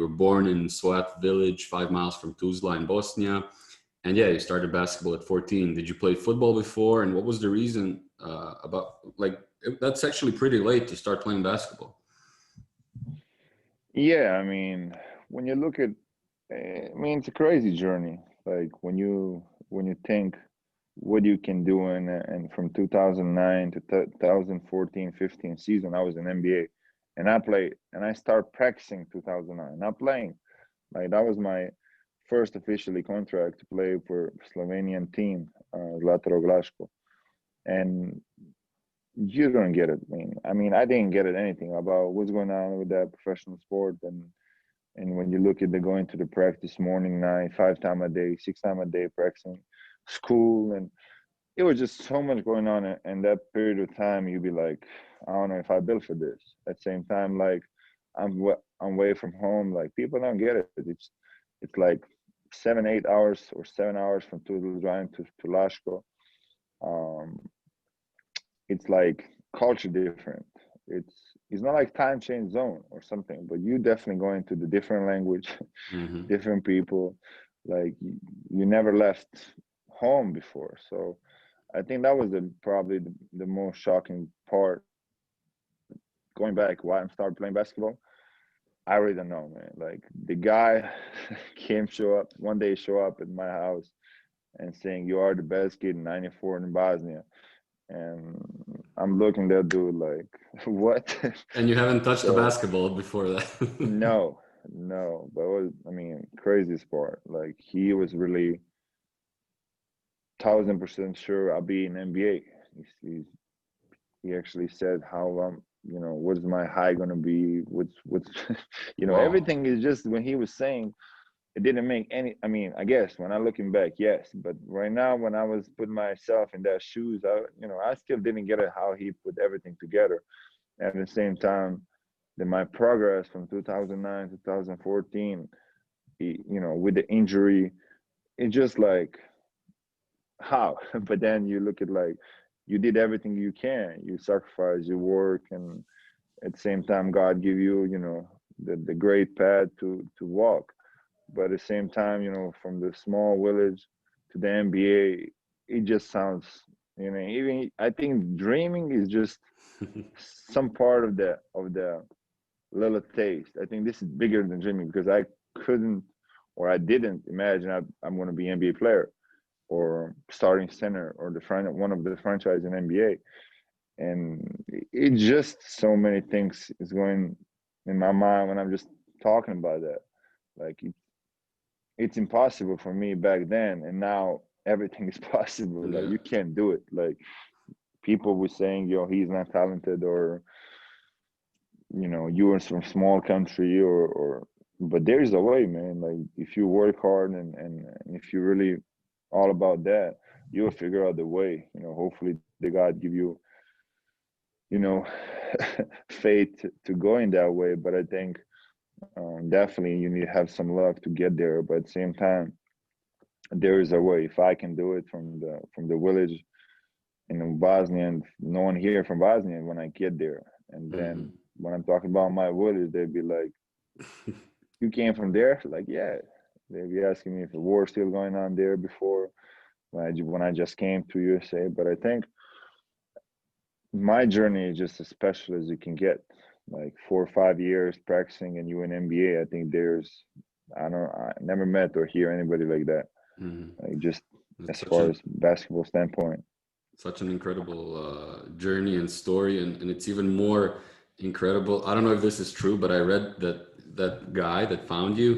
were born in Swat village, 5 miles from Tuzla in Bosnia. And yeah, you started basketball at 14. Did you play football before? And what was the reason that's actually pretty late to start playing basketball. Yeah, I mean, when you look at, it's a crazy journey. Like when you think what you can do, and from 2009 to 2014-15 season, I was in NBA, and I played, and I started practicing 2009, not playing. Like that was my first officially contract to play for Slovenian team, Zlatoro Glaško, and you don't get it. I didn't get it anything about what's going on with that professional sport, and when you look at the going to the practice morning, night, 5 times a day, 6 times a day practicing, school, and it was just so much going on in that period of time. You'd be like, I don't know if I built for this. At the same time, like I'm away from home. Like people don't get it. It's like 7-8 hours or 7 hours from Tuzla driving to Lashko. Um, it's like culture different. It's not like time change zone or something, but you definitely go into the different language, Mm-hmm. different people. Like you never left home before, so I think that was probably the most shocking part. Going back, why I started playing basketball, I really don't know, man. Like the guy show up one day, show up at my house and saying, "You are the best kid in '94 in Bosnia." And I'm looking at that dude like, what? And you haven't touched the So basketball before that. no, no, but craziest part, like he was really 1,000% sure I'll be in NBA. He, he actually said how what's my high gonna be? What's Wow. everything is just when he was saying it didn't make any. I guess when I looking back, yes, but right now when I was putting myself in that shoes, I still didn't get it how he put everything together. At the same time, that my progress from 2009 to 2014, with the injury, it just like how. But then you look at like you did everything you can, you sacrifice your work, and at the same time God give you the great path to walk. But at the same time, from the small village to the NBA, it just sounds, even I think dreaming is just some part of the little taste. I think this is bigger than dreaming because I couldn't or I didn't imagine I'm going to be an NBA player or starting center or one of the franchise in NBA. And it just so many things is going in my mind when I'm just talking about that. Like it's impossible for me back then, and now everything is possible. Like Yeah. you can't do it. Like people were saying, "Yo, he's not talented," or you are from small country, or but there's a way, man. Like if you work hard and if you really all about that, you'll figure out the way. Hopefully the God give you, you know, faith to go in that way. But I think definitely you need to have some luck to get there. But at the same time, there is a way. If I can do it from the village in Bosnia, and no one here from Bosnia when I get there, and then Hmm. when I'm talking about my village, they'd be like, "You came from there?" Like, yeah. They'd be asking me if the war still going on there before when I just came to USA. But I think my journey is just as special as you can get. Like 4 or 5 years practicing and you in NBA, I think I never met or hear anybody like that. Hmm. Like just It's as such far a as basketball standpoint. such an incredible journey and story, and it's even more incredible. I don't know if this is true, but I read that that guy that found you,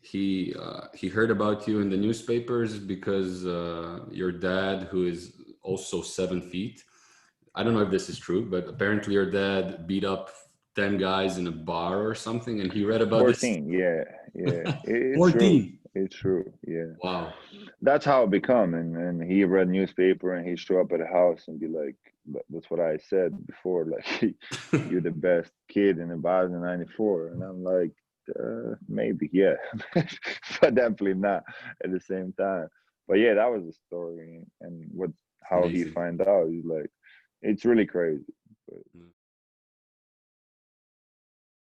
he heard about you in the newspapers because your dad, who is also 7 feet. I don't know if this is true, but apparently your dad beat up 10 guys in a bar or something, and he read about this. 14, yeah, yeah. It's true. 14. It's true. Yeah. Wow. That's how it become. And he read newspaper and he show up at the house and be like, that's what I said before, like you're the best kid in the Bosnia '94. And I'm like, maybe, yeah. But definitely not at the same time. But yeah, that was the story. And how he Amazing. find out is like it's really crazy. But